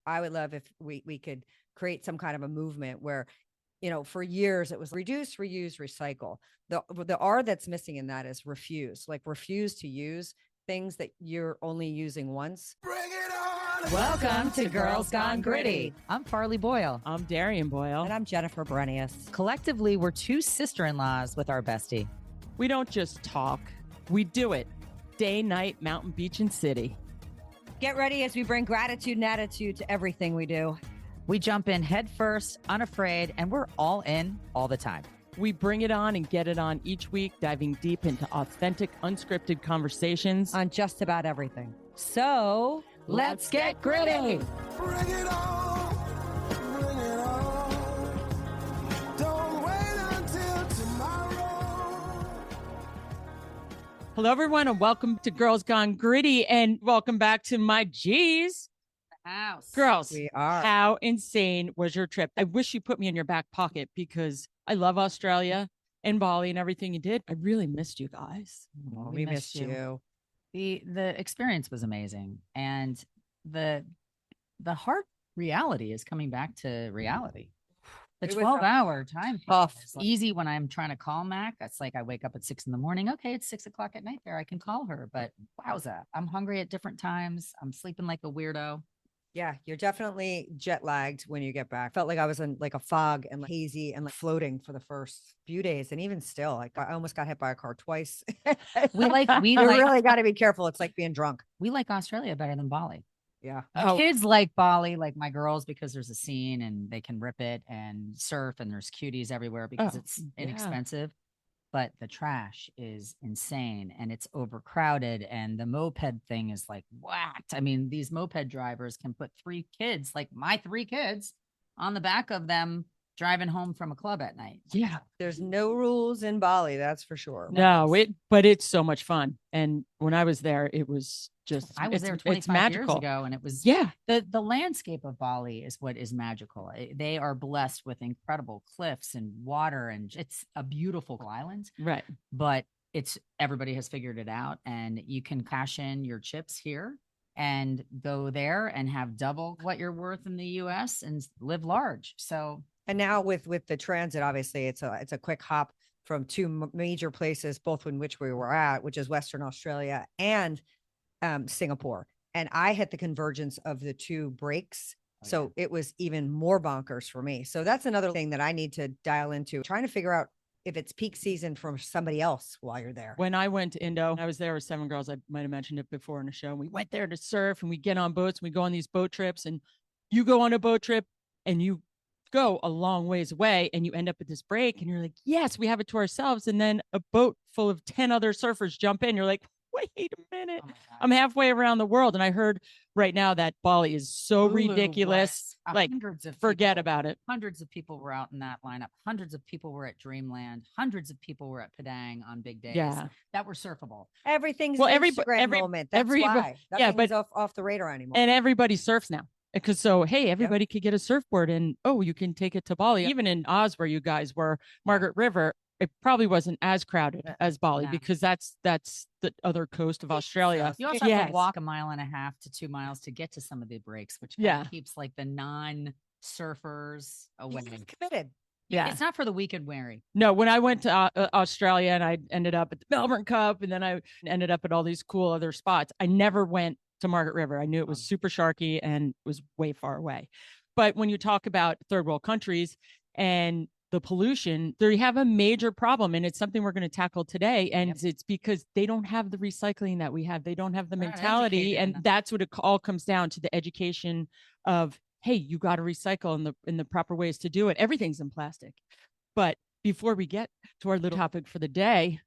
I would love if we could create some kind of a movement where, for years it was reduce, reuse, recycle. The R that's missing in that is refuse, like refuse to use things that you're only using once. Bring it on! Welcome to Girls Gone Gritty. I'm Farley Boyle. I'm Darian Boyle. And I'm Jennifer Brenius. Collectively, we're two sister-in-laws with our bestie. We don't just talk, we do it. Day, night, mountain, beach, and city. Get ready as we bring gratitude and attitude to everything we do. We jump in head first, unafraid, and we're all in all the time. We bring it on and get it on each week, diving deep into authentic, unscripted conversations on just about everything. So let's get gritty. Bring it on! Bring it on! Don't wait until tomorrow. Hello, everyone, and welcome to Girls Gone Gritty, and welcome back to my G's. House. Girls, we are. How insane was your trip? I wish you put me in your back pocket because I love Australia and Bali and everything you did. I really missed you guys. Oh, we missed you. The experience was amazing, and the hard reality is coming back to reality. The 12-hour time is easy when I'm trying to call Mac. It's like I wake up at 6 a.m. Okay, it's 6 o'clock at night there. I can call her, but wowza, I'm hungry at different times. I'm sleeping like a weirdo. Yeah, you're definitely jet lagged when you get back. Felt like I was in like a fog and like hazy and like floating for the first few days. And even still, like I almost got hit by a car twice. We you really got to be careful. It's like being drunk. We like Australia better than Bali. Yeah. My kids like Bali, like my girls, because there's a scene and they can rip it and surf and there's cuties everywhere because it's inexpensive. But the trash is insane and it's overcrowded. And the moped thing is like, what? I mean, these moped drivers can put 3 kids, like my 3 kids, on the back of them driving home from a club at night. Yeah. There's no rules in Bali, that's for sure. No, but it's so much fun. And when I was there, it was just, I was there 25 years ago and it was, the landscape of Bali is what is magical. They are blessed with incredible cliffs and water, and it's a beautiful island. Right. But everybody has figured it out, and you can cash in your chips here and go there and have double what you're worth in the US and live large. So, and now with the transit, obviously it's a quick hop from 2 major places, both in which we were at, which is Western Australia and Singapore. And I hit the convergence of the 2 breaks. So it was even more bonkers for me. So that's another thing that I need to dial into, trying to figure out if it's peak season for somebody else while you're there. When I went to Indo, I was there with 7 girls. I might have mentioned it before in a show. We went there to surf and we get on boats and we go on these boat trips, and you go on a boat trip and you go a long ways away and you end up at this break and you're like, yes, we have it to ourselves. And then a boat full of 10 other surfers jump in. You're like, wait a minute. Oh, I'm halfway around the world. And I heard right now that Bali is so ridiculous. Like, forget about it. Hundreds of people were out in that lineup. Hundreds of people were at Dreamland. Hundreds of people were at Padang on big days that were surfable. Everything's an Instagram moment. That's why. Nothing's off the radar anymore. And everybody surfs now. Because hey, everybody could get a surfboard and you can take it to Bali. Even in Oz, where you guys were, Margaret River, it probably wasn't as crowded as Bali because that's the other coast of Australia. You also have to walk 1.5 to 2 miles to get to some of the breaks, which keeps like the non-surfers away. Committed. Yeah, it's not for the weak and wary. No, when I went to Australia and I ended up at the Melbourne Cup and then I ended up at all these cool other spots, I never went to Margaret River. I knew it was super sharky and was way far away. But when you talk about third world countries and the pollution, they have a major problem, and it's something we're going to tackle today. And it's because they don't have the recycling that we have. They don't have the mentality, and that's what it all comes down to: the education of, hey, you got to recycle in the proper ways to do it. Everything's in plastic. But before we get to our little topic for the day,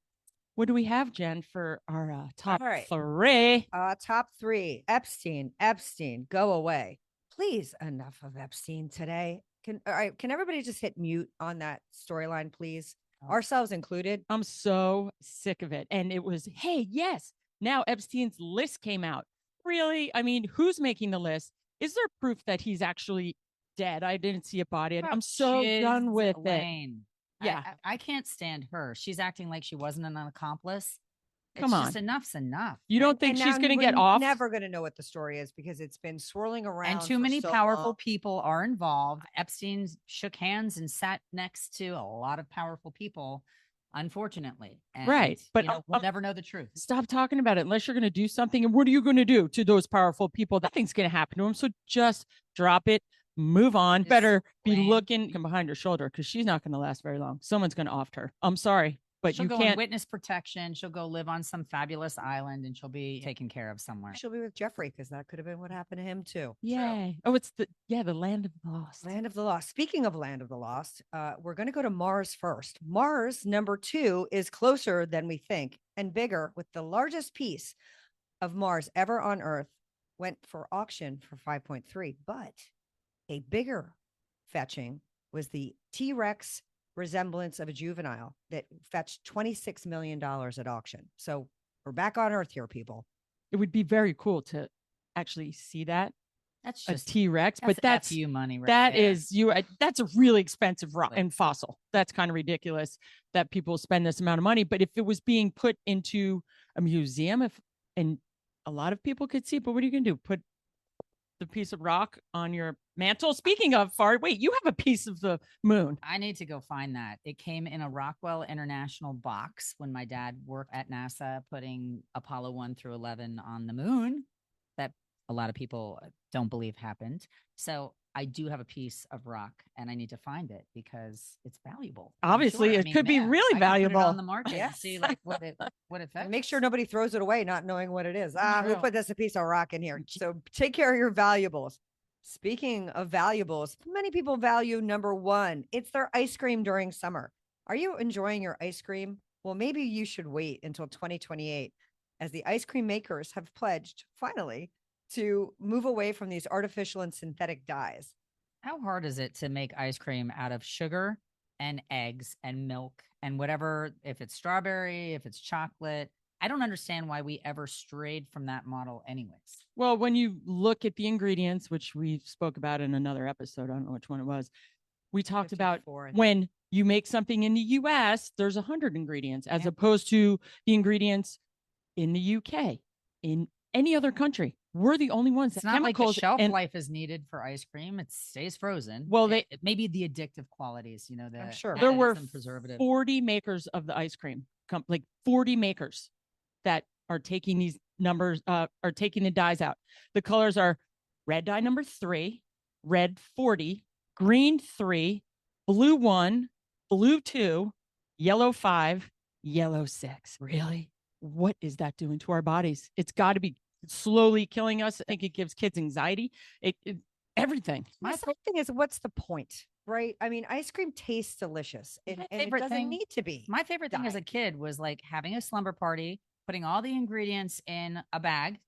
what do we have, Jen, for our top 3? Top 3. Epstein, go away. Please, enough of Epstein today. Can everybody just hit mute on that storyline, please? Ourselves included. I'm so sick of it. And it was, hey, yes, now Epstein's list came out. Really? I mean, who's making the list? Is there proof that he's actually dead? I didn't see a body. I'm so done with it. Yeah. I can't stand her. She's acting like she wasn't an accomplice. Come on. just enough's enough. You don't think And she's now going to we're get off? Never going to know what the story is because it's been swirling around. And too for many so powerful long. people are involved. Epstein shook hands and sat next to a lot of powerful people, unfortunately. And, Right. But we'll never know the truth. Stop talking about it unless you're going to do something. And what are you going to do to those powerful people? Nothing's going to happen to them. So just drop it, move on. Just Better be blame. looking behind her shoulder because she's not going to last very long. Someone's going to off her. I'm sorry, but She'll you go in can't. witness protection. She'll go live on some fabulous island and she'll be taken care of somewhere. She'll be with Jeffrey because that could have been what happened to him too. Yay. Oh, it's the land of the lost. Land of the Lost. Speaking of Land of the Lost, we're going to go to Mars first. Mars, number 2, is closer than we think and bigger, with the largest piece of Mars ever on Earth went for auction for 5.3. But a bigger fetching was the T-Rex resemblance of a juvenile that fetched $26 million at auction. So we're back on Earth here, people. It would be very cool to actually see that. That's A just T-Rex, but that's FU money. Right that there. is that's a really expensive rock Like- and fossil. That's kind of ridiculous that people spend this amount of money. But if it was being put into a museum, and a lot of people could see, but what are you going to do? Put the piece of rock on your mantle? Speaking of wait, you have a piece of the moon. I need to go find that. It came in a Rockwell International box when my dad worked at NASA, putting Apollo 1 through 11 on the moon. That a lot of people don't believe happened. So I do have a piece of rock and I need to find it because it's valuable. I'm Obviously, sure. it could be really I can put it valuable. on the market and Yes. see like what it And fetches. make sure nobody throws it away, not knowing what it is. Who True. put this a piece of rock in here? So take care of your valuables. Speaking of valuables, many people value number 1. It's their ice cream during summer. Are you enjoying your ice cream? Well, maybe you should wait until 2028 as the ice cream makers have pledged finally to move away from these artificial and synthetic dyes. How hard is it to make ice cream out of sugar and eggs and milk and whatever, if it's strawberry, if it's chocolate? I don't understand why we ever strayed from that model anyways. Well, when you look at the ingredients, which we spoke about in another episode, I don't know which one it was, we talked about 54, I think. when you make something in the US, there's 100 ingredients as Yeah. opposed to the ingredients in the UK, in any other country. We're the only ones It's that not like the chemicals shelf and life is needed for ice cream. It stays frozen. Well, it may be the addictive qualities, the I'm sure. there additives were and preservatives. 40 makers of the ice cream, like 40 makers that are taking these numbers, are taking the dyes out. The colors are red dye number 3, red 40, green 3, blue 1, blue 2, yellow 5, yellow 6. Really? What is that doing to our bodies? It's got to be slowly killing us. I think it gives kids anxiety. Everything. My thing is, what's the point, right? I mean, ice cream tastes delicious, My and it favorite doesn't thing- need to be. My favorite thing as a dyed. kid was like having a slumber party, putting all the ingredients in a bag,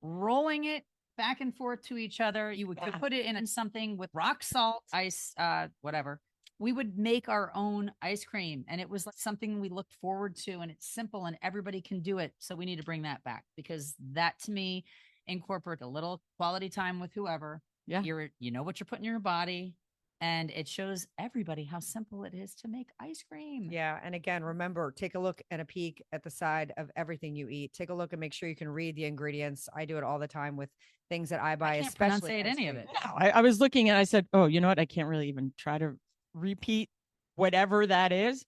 rolling it back and forth to each other. You could put it in something with rock salt, ice, whatever. We would make our own ice cream, and it was like something we looked forward to, and it's simple and everybody can do it. So we need to bring that back because that to me incorporate a little quality time with whoever. Yeah. You know what you're putting in your body, and it shows everybody how simple it is to make ice cream. Yeah. And again, remember, take a look and a peek at the side of everything you eat. Take a look and make sure you can read the ingredients. I do it all the time with things that I buy, can't especially pronunciate ice any of cream. it. No, I was looking and I said, oh, you know what? I can't really even try to repeat whatever that is.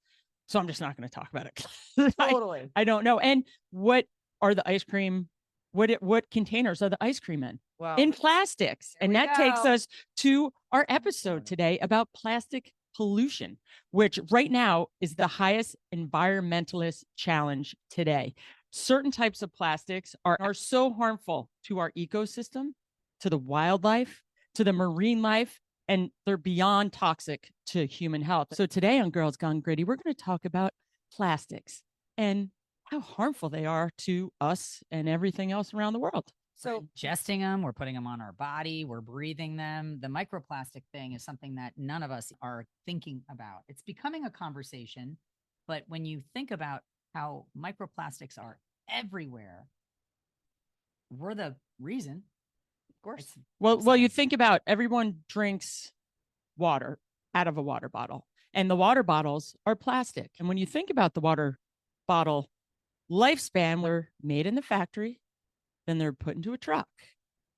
So I'm just not going to talk about it. Totally. I don't know. And what are the ice cream? What containers are the ice cream in? Well, In plastics. There And we that takes go. us to our episode today about plastic pollution, which right now is the highest environmentalist challenge today. Certain types of plastics are so harmful to our ecosystem, to the wildlife, to the marine life, and they're beyond toxic to human health. So today on Girls Gone Gritty, we're going to talk about plastics and how harmful they are to us and everything else around the world. We're so ingesting them, we're putting them on our body, we're breathing them. The microplastic thing is something that none of us are thinking about. It's becoming a conversation, but when you think about how microplastics are everywhere, we're the reason. of course, It's Well, you upsetting. think about everyone drinks water out of a water bottle, and the water bottles are plastic. And when you think about the water bottle lifespan were made in the factory, then they're put into a truck.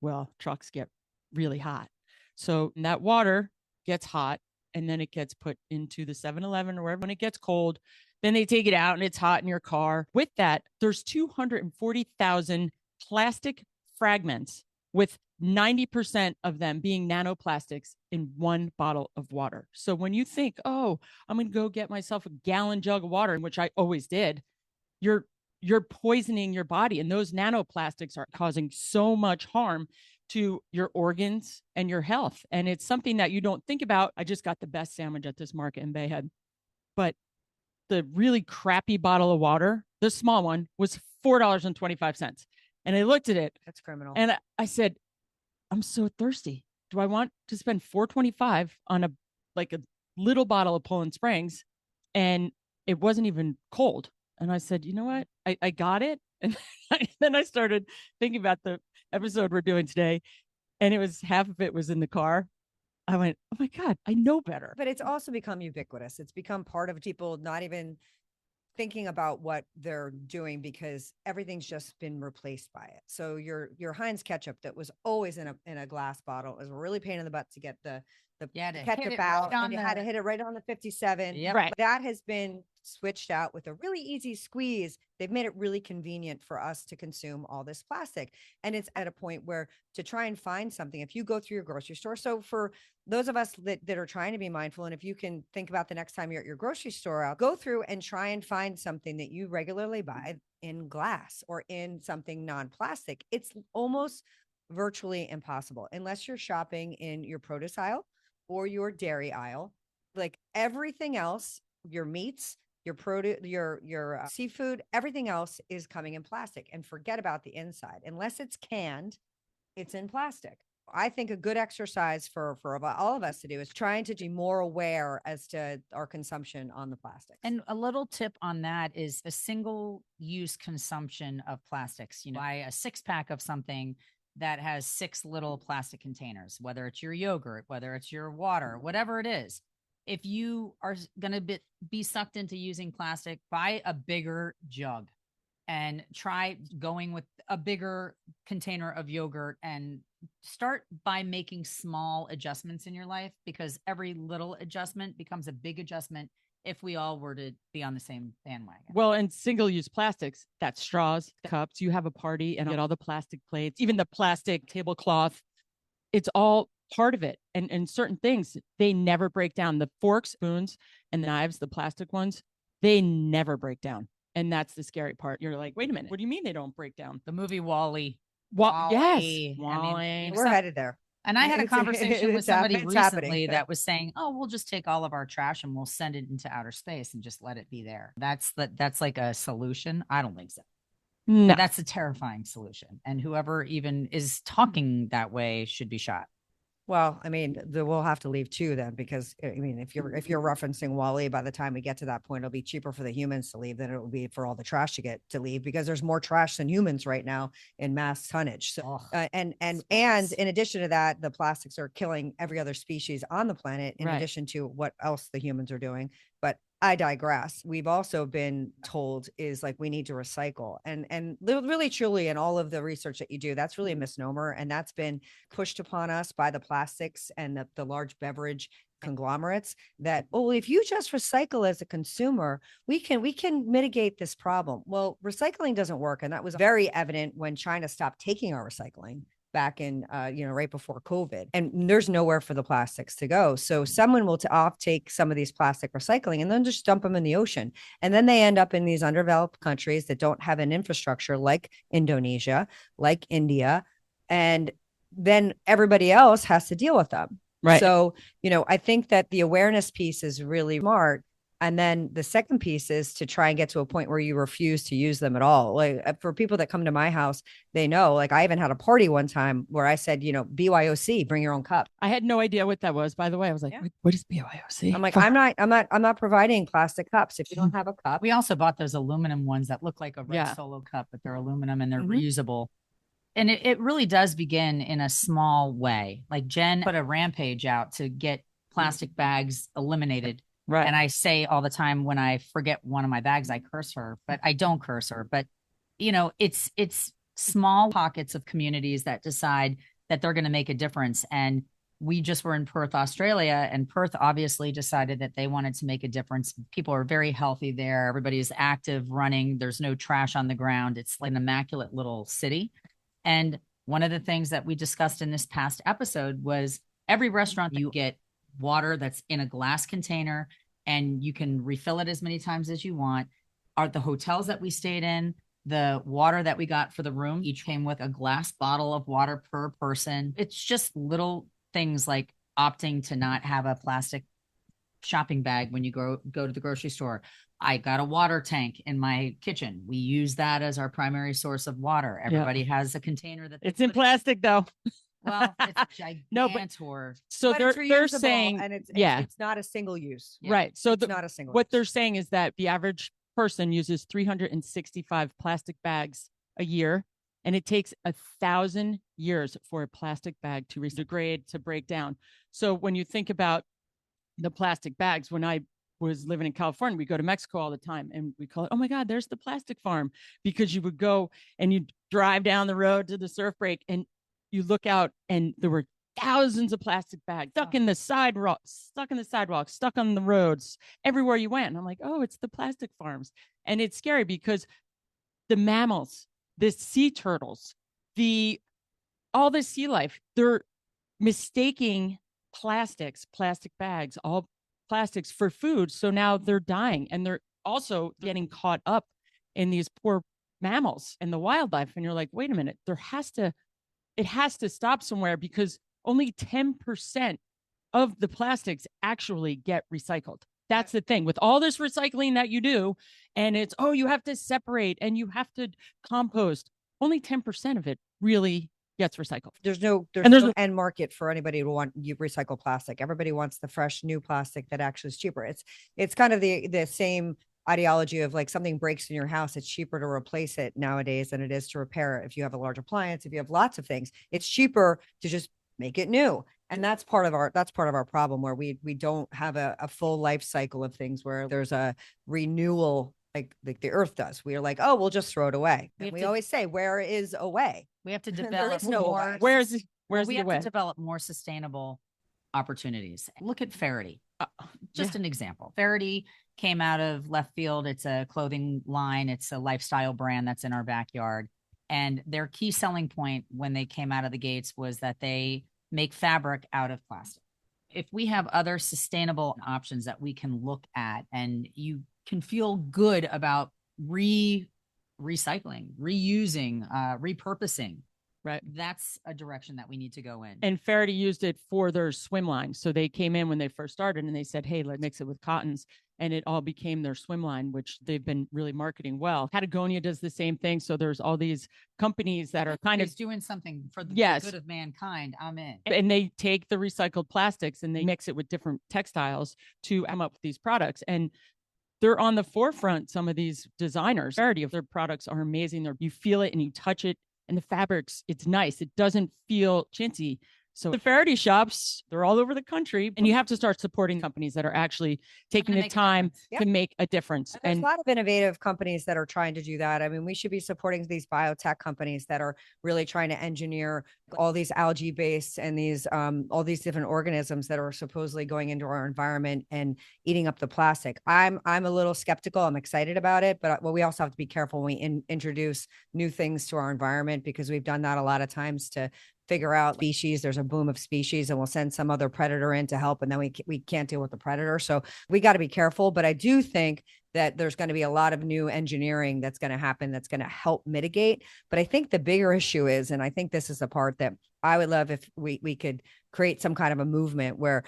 Well, trucks get really hot. So that water gets hot and then it gets put into the 7-Eleven or wherever. When it gets cold, then they take it out and it's hot in your car. With that, there's 240,000 plastic fragments, with 90% of them being nanoplastics in one bottle of water. So when you think, oh, I'm going to go get myself a gallon jug of water, which I always did, you're poisoning your body. And those nanoplastics are causing so much harm to your organs and your health. And it's something that you don't think about. I just got the best sandwich at this market in Bayhead, but the really crappy bottle of water, the small one, was $4.25. And I looked at it. That's criminal. And I said, I'm so thirsty. Do I want to spend $4.25 on a little bottle of Poland Springs? And it wasn't even cold. And I said, you know what? I got it. And then I started thinking about the episode we're doing today. And it was half of it was in the car. I went, oh my God, I know better. But it's also become ubiquitous. It's become part of people not even thinking about what they're doing because everything's just been replaced by it. So your Heinz ketchup that was always in a glass bottle is a really pain in the butt to get the ketchup out, and you had to hit it right on the 57. Yep. Right. That has been switched out with a really easy squeeze. They've made it really convenient for us to consume all this plastic. And it's at a point where to try and find something, if you go through your grocery store, so for those of us that are trying to be mindful, and if you can think about the next time you're at your grocery store, out, go through and try and find something that you regularly buy in glass or in something non-plastic. It's almost virtually impossible unless you're shopping in your produce aisle or your dairy aisle. Like everything else, your meats, your produce, your seafood, everything else is coming in plastic. And forget about the inside. Unless it's canned, it's in plastic. I think a good exercise for all of us to do is trying to be more aware as to our consumption on the plastics. And a little tip on that is a single use consumption of plastics. You know, buy a 6-pack of something that has 6 little plastic containers, whether it's your yogurt, whether it's your water, whatever it is. If you are going to be sucked into using plastic, buy a bigger jug and try going with a bigger container of yogurt, and start by making small adjustments in your life, because every little adjustment becomes a big adjustment if we all were to be on the same bandwagon. Well, and single-use plastics, that's straws, cups. You have a party and get all the plastic plates, even the plastic tablecloth. It's all part of it. And certain things, they never break down. The forks, spoons, and the knives, the plastic ones, they never break down. And that's the scary part. You're like, wait a minute, what do you mean they don't break down? The movie Wall-E. Yes. I mean, we're headed there. And I had a conversation with somebody it's recently that was saying, oh, we'll just take all of our trash and we'll send it into outer space and just let it be there. That's like a solution. I don't think so. No. That's a terrifying solution. And whoever even is talking that way should be shot. Well, I mean, we'll have to leave too then, because I mean, if you're referencing Wall-E, by the time we get to that point, it'll be cheaper for the humans to leave than it will be for all the trash to leave, because there's more trash than humans right now in mass tonnage. So, and in addition to that, the plastics are killing every other species on the planet, in addition to what else the humans are doing. But I digress. We've also been told is like, we need to recycle, and really truly in all of the research that you do, that's really a misnomer. And that's been pushed upon us by the plastics and the large beverage conglomerates that, oh, if you just recycle as a consumer, we can mitigate this problem. Well, recycling doesn't work. And that was very evident when China stopped taking our recycling back in, right before COVID, and there's nowhere for the plastics to go. So someone will take some of these plastic recycling and then just dump them in the ocean. And then they end up in these underdeveloped countries that don't have an infrastructure like Indonesia, like India. And then everybody else has to deal with them. Right. So, I think that the awareness piece is really smart. And then the second piece is to try and get to a point where you refuse to use them at all. Like for people that come to my house, they know, like I even had a party one time where I said, BYOC, bring your own cup. I had no idea what that was, by the way. I was like, what is BYOC? I'm like, I'm not providing plastic cups if you don't have a cup. We also bought those aluminum ones that look like a red Solo cup, but they're aluminum and they're reusable. And it really does begin in a small way. Like Jen put a rampage out to get plastic bags eliminated Right. And I say all the time when I forget one of my bags, I curse her, but I don't curse her. But it's small pockets of communities that decide that they're going to make a difference. And we just were in Perth, Australia, and Perth obviously decided that they wanted to make a difference. People are very healthy there. Everybody is active, running. There's no trash on the ground. It's like an immaculate little city. And one of the things that we discussed in this past episode was every restaurant you get water that's in a glass container and you can refill it as many times as you want. Are the hotels that we stayed in, the water that we got for the room each came with a glass bottle of water per person. It's just little things like opting to not have a plastic shopping bag when you go to the grocery store. I got a water tank in my kitchen. We use that as our primary source of water. Everybody has a container that it's in plastic though. Well, it's gigantor. No, but so But it's they're reusable, saying, and it's yeah, it's not a single use. right. So It's not a single what use. they're saying is that the average person uses 365 plastic bags a year, and it takes 1,000 years for a plastic bag to degrade, to break down. So when you think about the plastic bags, when I was living in California, we go to Mexico all the time and we call it, oh my God, there's the plastic farm, because you would go and you drive down the road to the surf break and you look out and there were thousands of plastic bags stuck in the sidewalks, stuck on the roads, everywhere you went. And I'm like, oh, it's the plastic farms. And it's scary because the mammals, the sea turtles, all the sea life, they're mistaking plastic bags, all plastics for food. So now they're dying and they're also getting caught up in these poor mammals and the wildlife. And you're like, wait a minute, it has to stop somewhere, because only 10% of the plastics actually get recycled. That's the thing with all this recycling that you do. And it's, oh, you have to separate and you have to compost. Only 10% of it really gets recycled. There's no end market for anybody to want you recycle plastic. Everybody wants the fresh new plastic that actually is cheaper. It's kind of the same ideology of like something breaks in your house, it's cheaper to replace it nowadays than it is to repair it. If you have a large appliance, if you have lots of things, it's cheaper to just make it new. And that's part of our problem, where we don't have a full life cycle of things where there's a renewal like the earth does. We are like, oh, we'll just throw it away. We always say, where is away? We have to There develop is no more. way. Where's we the have way? to develop more sustainable opportunities. Look at Faraday. Just an example. Faraday came out of left field. It's a clothing line. It's a lifestyle brand that's in our backyard. And their key selling point when they came out of the gates was that they make fabric out of plastic. If we have other sustainable options that we can look at, and you can feel good about recycling, reusing, repurposing, right? That's a direction that we need to go in. And Faraday used it for their swim line. So they came in when they first started and they said, hey, let's mix it with cottons. And it all became their swim line, which they've been really marketing well. Patagonia does the same thing. So there's all these companies that are kind of doing something for the good of mankind. I'm in. And they take the recycled plastics and they mix it with different textiles to come up with these products. And they're on the forefront. Some of these designers, variety of their products are amazing. You feel it and you touch it, and the fabrics, it's nice. It doesn't feel chintzy. So the Faraday shops, they're all over the country, and you have to start supporting companies that are actually taking the time to make a difference. And there's a lot of innovative companies that are trying to do that. I mean, we should be supporting these biotech companies that are really trying to engineer all these algae based and these all these different organisms that are supposedly going into our environment and eating up the plastic. I'm a little skeptical. I'm excited about it, but we also have to be careful when we introduce new things to our environment, because we've done that a lot of times to figure out species. There's a boom of species and we'll send some other predator in to help, and then we can't deal with the predator. So we got to be careful. But I do think that there's going to be a lot of new engineering that's going to happen that's going to help mitigate. But I think the bigger issue is, and I think this is the part that I would love if we could create some kind of a movement where,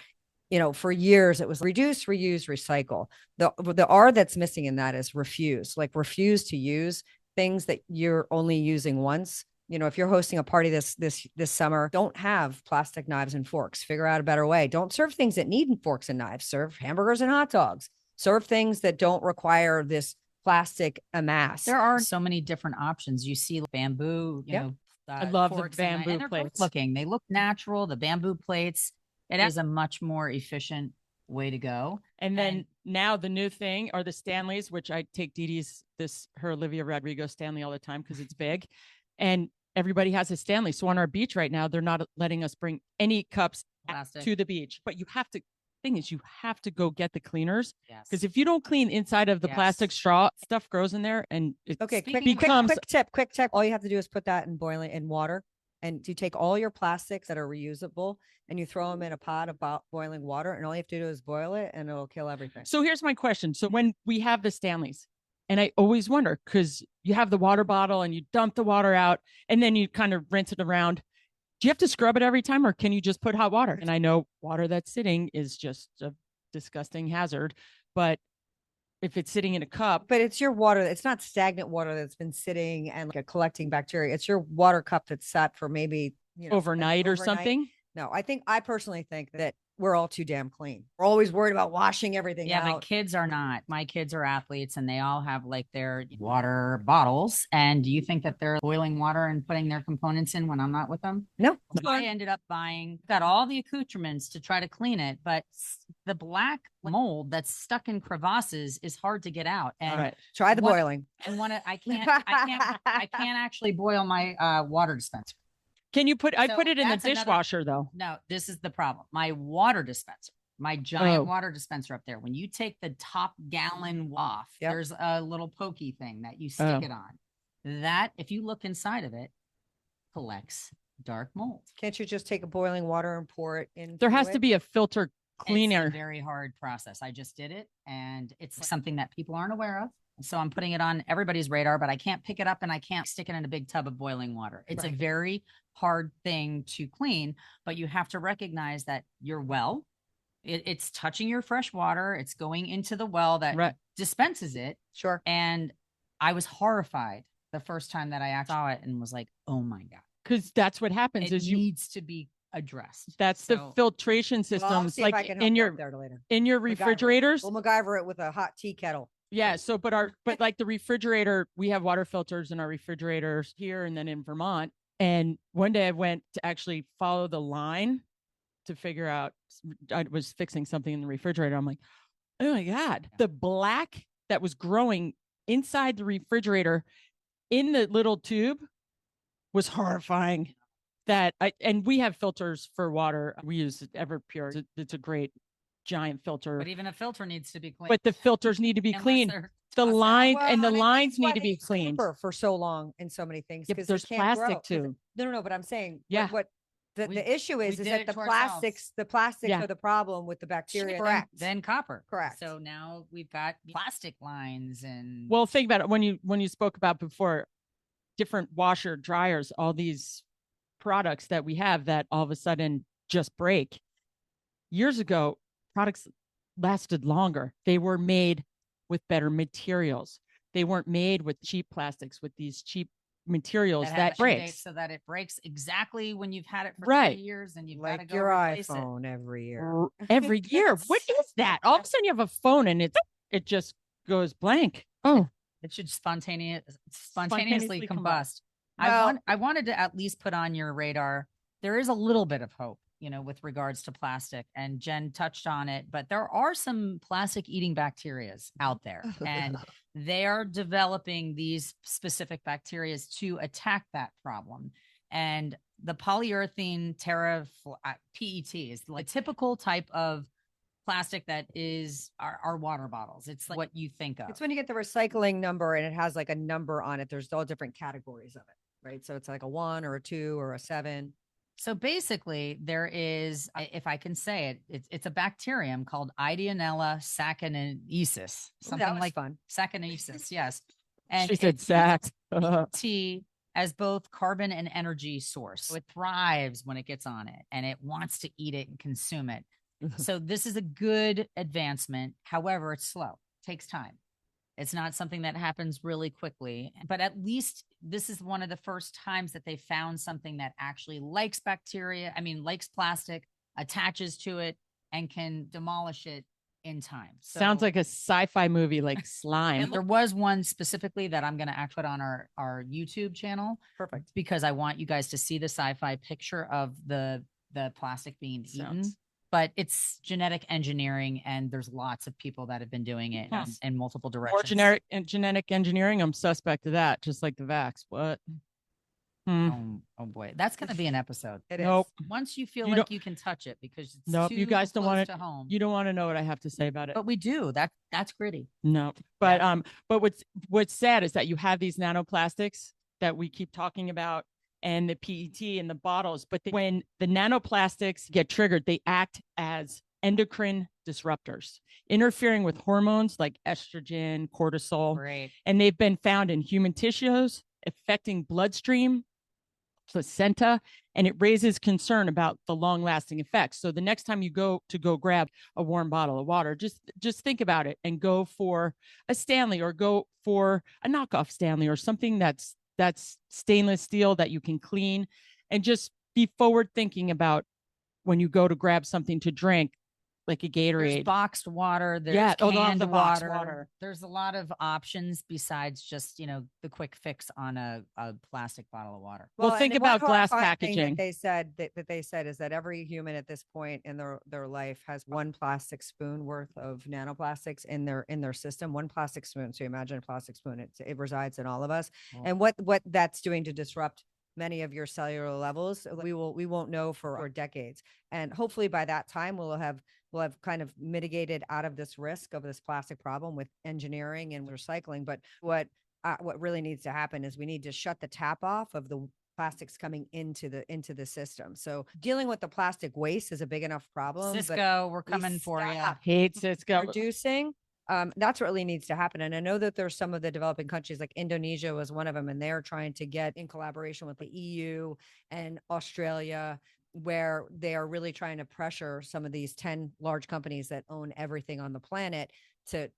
you know, for years it was reduce, reuse, recycle. The R that's missing in that is refuse, like refuse to use things that you're only using once. You know, if you're hosting a party this summer, don't have plastic knives and forks. Figure out a better way. Don't serve things that need forks and knives. Serve hamburgers and hot dogs. Serve things that don't require this plastic amass. There are so many different options. You see bamboo, you know, I love the bamboo and plates. looking. They look natural. The bamboo plates. It is a much more efficient way to go. And then now the new thing are the Stanleys, which I take Dee Dee's her Olivia Rodrigo Stanley all the time because it's big. And everybody has a Stanley. So on our beach right now, they're not letting us bring any cups to the beach. But you have to, thing is, you have to go get the cleaners. Because if you don't clean inside of the plastic straw, stuff grows in there and it becomes quick tip. All you have to do is put that in boiling in water. And you take all your plastics that are reusable and you throw them in a pot of boiling water, and all you have to do is boil it and it'll kill everything. So here's my question. So when we have the Stanleys, and I always wonder, because you have the water bottle and you dump the water out and then you kind of rinse it around. Do you have to scrub it every time, or can you just put hot water? And I know water that's sitting is just a disgusting hazard, but if it's sitting in a cup. But it's your water. It's not stagnant water that's been sitting and like collecting bacteria. It's your water cup that's sat for maybe overnight or something. No, I personally think that we're all too damn clean. We're always worried about washing everything out. Yeah, my kids are not. My kids are athletes and they all have like their water bottles. And do you think that they're boiling water and putting their components in when I'm not with them? No. I ended up got all the accoutrements to try to clean it, but the black mold that's stuck in crevasses is hard to get out. And try the boiling. And I can't actually boil my water dispenser. Can you I put it in the dishwasher though? No, this is the problem. My water dispenser, my giant water dispenser up there, when you take the top gallon off, there's a little pokey thing that you stick it on. That, if you look inside of it, collects dark mold. Can't you just take a boiling water and pour it in? There has to be a filter cleaner. It's a very hard process. I just did it, and it's something that people aren't aware of. So I'm putting it on everybody's radar, but I can't pick it up and I can't stick it in a big tub of boiling water. It's a very hard thing to clean, but you have to recognize that your well, it's touching your fresh water. It's going into the well that dispenses it. Sure. And I was horrified the first time that I actually saw it and was like, oh my God. Because that's what happens It needs to be addressed. That's the filtration systems, like in your refrigerators. We'll MacGyver it with a hot tea kettle. Yeah. So, but like the refrigerator, we have water filters in our refrigerators here and then in Vermont. And one day I went to actually follow the line to figure out, I was fixing something in the refrigerator. I'm like, oh my God, the black that was growing inside the refrigerator in the little tube was horrifying. And we have filters for water. We use Everpure. It's a great giant filter. But even a filter needs to be cleaned. But the filters need to be cleaned. The lines need to be cleaned for so long in so many things. Because there's plastic too. No. But I'm saying, what the issue is that the plastics are the problem with the bacteria. Correct. Then copper. Correct. So now we've got plastic lines and. Well, think about it. When you spoke about before, different washer dryers, all these products that we have that all of a sudden just break. Years ago, products lasted longer. They were made with better materials. They weren't made with cheap plastics, with these cheap materials that break. So that it breaks exactly when you've had it for 3 years and you've got to go your replace iPhone every year. Every year. What is that? All of a sudden you have a phone and it just goes blank. Oh, it should spontaneously combust. Well, I wanted to at least put on your radar. There is a little bit of hope, with regards to plastic, and Jen touched on it, but there are some plastic eating bacteria out there and they are developing these specific bacteria to attack that problem. And the polyurethane PET is like a typical type of plastic that is our water bottles. It's like what you think of. It's when you get the recycling number and it has like a number on it. There's all different categories of it, right? So it's like a 1 or a 2 or a 7. So basically there is, if I can say it, it's a bacterium called Ideonella saccharinosus. Something like fun. Saccharinosus, yes. And she said sac. T as both carbon and energy source. So it thrives when it gets on it and it wants to eat it and consume it. So this is a good advancement. However, it's slow. It takes time. It's not something that happens really quickly, but at least this is one of the first times that they found something that actually likes plastic, attaches to it, and can demolish it in time. So, sounds like a sci-fi movie, like Slime. And there was one specifically that I'm going to put on our YouTube channel. Perfect. Because I want you guys to see the sci-fi picture of the plastic being eaten. but it's genetic engineering, and there's lots of people that have been doing it in multiple Or directions. genetic engineering. I'm suspect of that, just like the vax. What? Oh boy, that's going to be an episode. It Nope. is. Once you feel You like don't- you can touch it, because it's Nope. too You guys don't close want to home. You don't want to know what I have to say about it. But we do. That's gritty. No, but but what's sad is that you have these nanoplastics that we keep talking about, and the PET and the bottles. But when the nanoplastics get triggered, they act as endocrine disruptors, interfering with hormones like estrogen, cortisol, Great. and they've been found in human tissues, affecting bloodstream, placenta, and it raises concern about the long-lasting effects. So the next time you go grab a warm bottle of water, just think about it and go for a Stanley, or go for a knockoff Stanley, or something that's stainless steel that you can clean, and just be forward thinking about when you go to grab something to drink, like a There's Gatorade. boxed water. There's Yeah, canned the boxed water. water. There's a lot of options besides just, the quick fix on a plastic bottle of water. Well, and think the one about glass horrifying thing packaging. That they said is that every human at this point in their life has one plastic spoon worth of nanoplastics in their system. One plastic spoon. So you imagine a plastic spoon. It resides in all of us. Wow. And what that's doing to disrupt many of your cellular levels, we won't know for decades. And hopefully by that time we'll have kind of mitigated out of this risk of this plastic problem with engineering and recycling. But what really needs to happen is we need to shut the tap off of the plastics coming into the system. So dealing with the plastic waste is a big enough problem. but Cisco, we're we coming for you. stop Hate Cisco. reducing. That's what really needs to happen. And I know that there's some of the developing countries, like Indonesia was one of them, and they're trying to get in collaboration with the EU and Australia, where they are really trying to pressure some of these 10 large companies that own everything on the planet to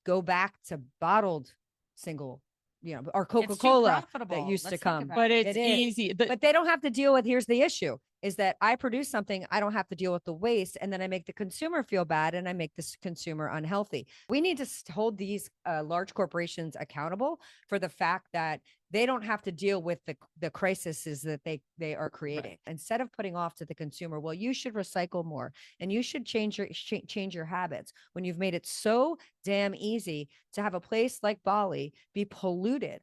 go back to bottled single, or It's too Coca-Cola that profitable. used to Let's think come. about But it. it's It is. easy. But they don't have to deal with, here's the issue, is that I produce something, I don't have to deal with the waste, and then I make the consumer feel bad, and I make this consumer unhealthy. We need to hold these large corporations accountable for the fact that they don't have to deal with the crises that they are creating. Instead of putting off to the consumer, well, you should recycle more, and you should change your habits, when you've made it so damn easy to have a place like Bali be polluted.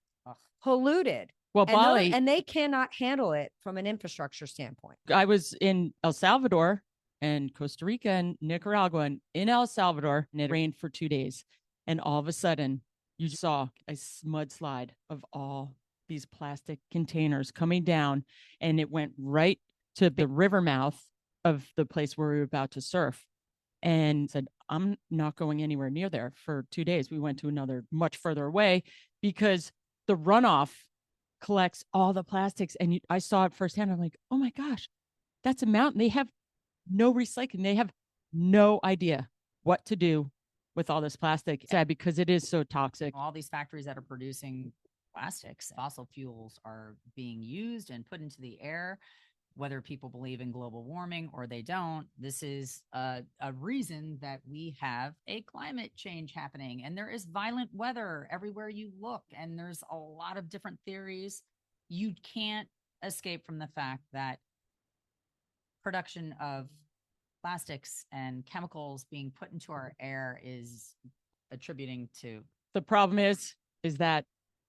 Well, Bali, And they cannot handle it from an infrastructure standpoint. I was in El Salvador and Costa Rica and Nicaragua, and in El Salvador, and it rained for 2 days. And all of a sudden, you saw a mudslide of all these plastic containers coming down, and it went right to the river mouth of the place where we were about to surf. And said, I'm not going anywhere near there for 2 days. We went to another much further away, because the runoff collects all the plastics. And I saw it firsthand. I'm like, oh my gosh, that's a mountain. They have no recycling. They have no idea what to do with all this plastic. Sad, because it is so toxic. All these factories that are producing plastics, fossil fuels are being used and put into the air. Whether people believe in global warming or they don't, this is a reason that we have a climate change happening. And there is violent weather everywhere you look. And there's a lot of different theories. You can't escape from the fact that production of plastics and chemicals being put into our air is attributing to. The problem is that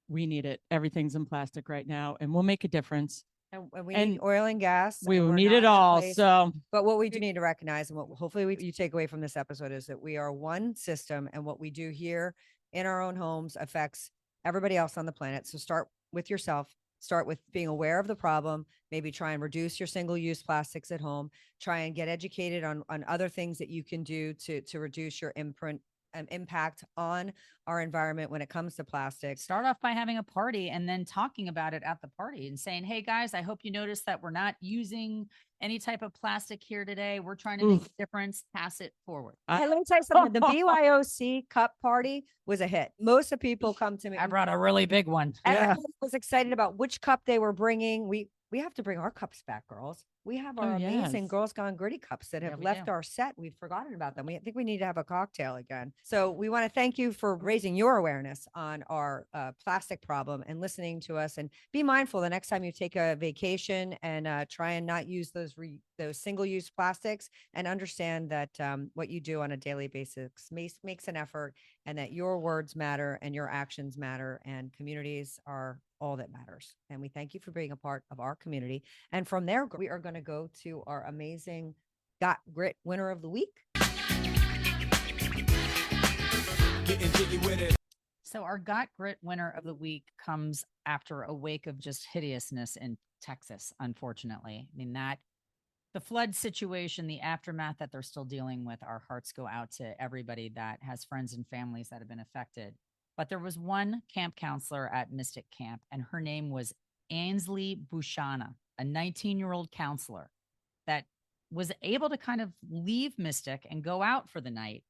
we need it. Everything's in plastic right now, and we'll make a difference. And we And need oil and gas. We and will we're need not it in a all. place- So But what we do need to recognize, and what hopefully you take away from this episode, is that we are one system, and what we do here in our own homes affects everybody else on the planet. So start with yourself. Start with being aware of the problem. Maybe try and reduce your single-use plastics at home. Try and get educated on other things that you can do to reduce your impact on our environment when it comes to plastics. Start off by having a party and then talking about it at the party and saying, hey guys, I hope you notice that we're not using any type of plastic here today. We're trying to make a difference. Pass it forward. Hey, let me tell you something. The BYOC cup party was a hit. Most of the people come to me. I brought a really big one. Everyone was excited about which cup they were bringing. we have to bring our cups back, girls. We have Oh, our amazing yes. Girls Gone Gritty cups that Yeah, have we left do. our set. We've forgotten about them. I think we need to have a cocktail again. So we want to thank you for raising your awareness on our plastic problem and listening to us. And be mindful the next time you take a vacation and try and not use those single-use plastics, and understand that what you do on a daily basis makes an effort, and that your words matter and your actions matter, and communities are all that matters. And we thank you for being a part of our community. And from there, we are going to go to our amazing Got Grit winner of the week. Getting jiggy with it. So our Got Grit winner of the week comes after a wake of just hideousness in Texas, unfortunately. I mean, the flood situation, the aftermath that they're still dealing with, our hearts go out to everybody that has friends and families that have been affected. But there was one camp counselor at Mystic Camp, and her name was Ainsley Bushana, a 19-year-old counselor that was able to kind of leave Mystic and go out for the night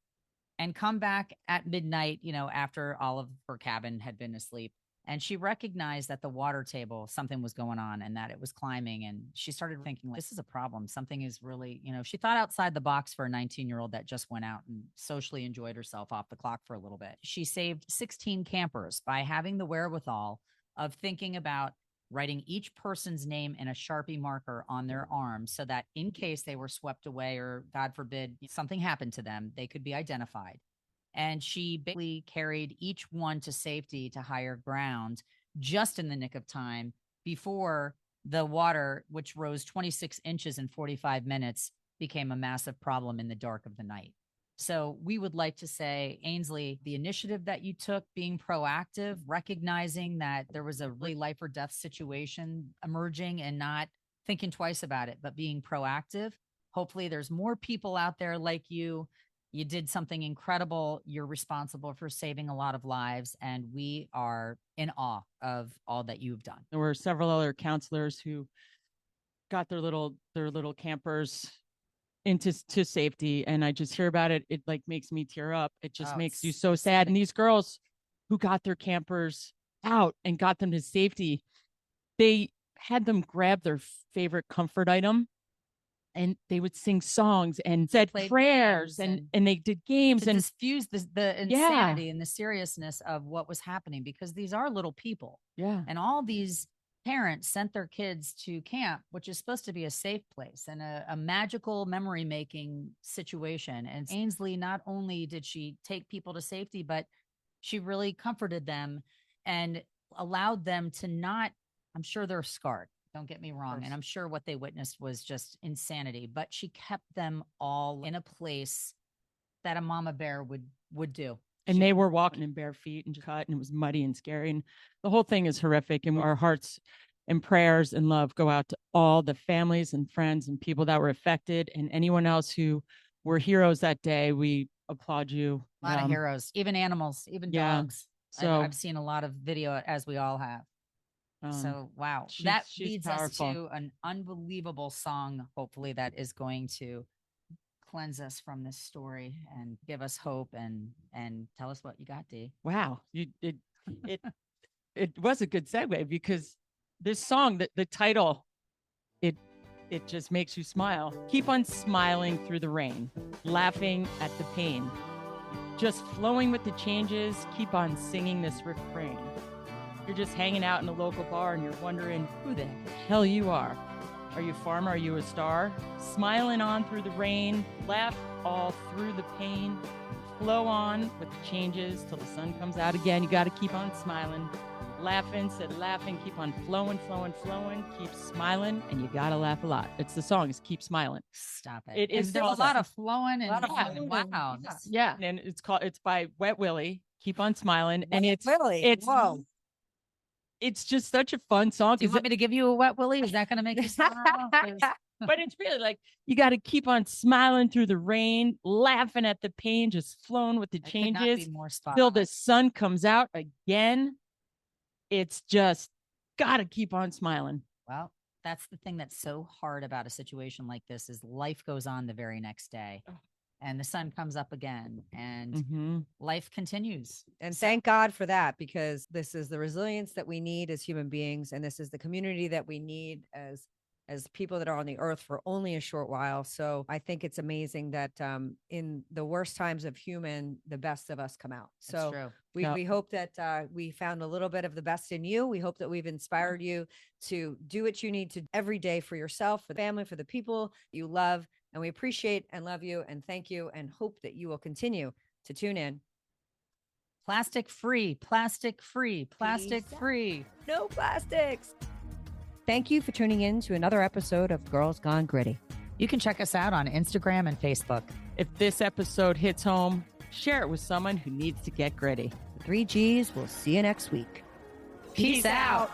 and come back at midnight, after all of her cabin had been asleep. And she recognized that the water table, something was going on and that it was climbing. And she started thinking, this is a problem. Something is really, she thought outside the box for a 19-year-old that just went out and socially enjoyed herself off the clock for a little bit. She saved 16 campers by having the wherewithal of thinking about writing each person's name in a Sharpie marker on their arm so that in case they were swept away or, God forbid, something happened to them, they could be identified. And she basically carried each one to safety to higher ground just in the nick of time before the water, which rose 26 inches in 45 minutes, became a massive problem in the dark of the night. So we would like to say, Ainsley, the initiative that you took, being proactive, recognizing that there was a really life or death situation emerging and not thinking twice about it, but being proactive. Hopefully there's more people out there like you. You did something incredible. You're responsible for saving a lot of lives, and we are in awe of all that you've done. There were several other counselors who got their little campers into safety, and I just hear about it. It like makes me tear up. It just makes you so sad. And these girls who got their campers out and got them to safety, they had them grab their favorite comfort item, and they would sing songs and said prayers and they did games to and diffuse the insanity and the seriousness of what was happening, because these are little people. Yeah. And all these parents sent their kids to camp, which is supposed to be a safe place and a magical memory making situation. And Ainsley, not only did she take people to safety, but she really comforted them and allowed them to not, I'm sure they're scarred. Don't get me wrong. And I'm sure what they witnessed was just insanity, but she kept them all in a place that a mama bear would do. And they were walking in bare feet and cut, and it was muddy and scary. And the whole thing is horrific. And our hearts and prayers and love go out to all the families and friends and people that were affected, and anyone else who were heroes that day. We applaud you. A lot of heroes, even animals, even dogs. So I've seen a lot of video, as we all have. So, wow, she's that leads powerful. us to an unbelievable song, hopefully, that is going to cleanse us from this story and give us hope and tell us what you got, Dee. Wow. It was a good segue, because this song, the title, it just makes you smile. Keep on smiling through the rain, laughing at the pain, just flowing with the changes. Keep on singing this refrain. You're just hanging out in a local bar and you're wondering who the hell you are. Are you a farmer? Are you a star? Smiling on through the rain, laugh all through the pain, flow on with the changes till the sun comes out again. You got to keep on smiling, laughing, keep on flowing, keep smiling, and you got to laugh a lot. It's the song is Keep Smiling. Stop it. It is there's a lot of flowing and wow. Yeah. And it's by Wet Willie. Keep on smiling. And it's Whoa. It's just such a fun song. Do you want me to give you a Wet Willie? Is that going to make you smile? But it's really like, you got to keep on smiling through the rain, laughing at the pain, just flowing with the changes till the sun comes out again. It's just got to keep on smiling. Well, that's the thing that's so hard about a situation like this is life goes on the very next day. and the sun comes up again and Mhm. life continues. And thank God for that, because this is the resilience that we need as human beings. And this is the community that we need as people that are on the earth for only a short while. So I think it's amazing that in the worst times of human, the best of us come out. That's So true. Yep. we hope that we found a little bit of the best in you. We hope that we've inspired you to do what you need to every day for yourself, for the family, for the people you love. And we appreciate and love you and thank you and hope that you will continue to tune in. Plastic free, plastic free, plastic Peace out. free. No plastics. Thank you for tuning in to another episode of Girls Gone Gritty. You can check us out on Instagram and Facebook. If this episode hits home, share it with someone who needs to get gritty. The 3 Gs. We'll see you next week. Peace out.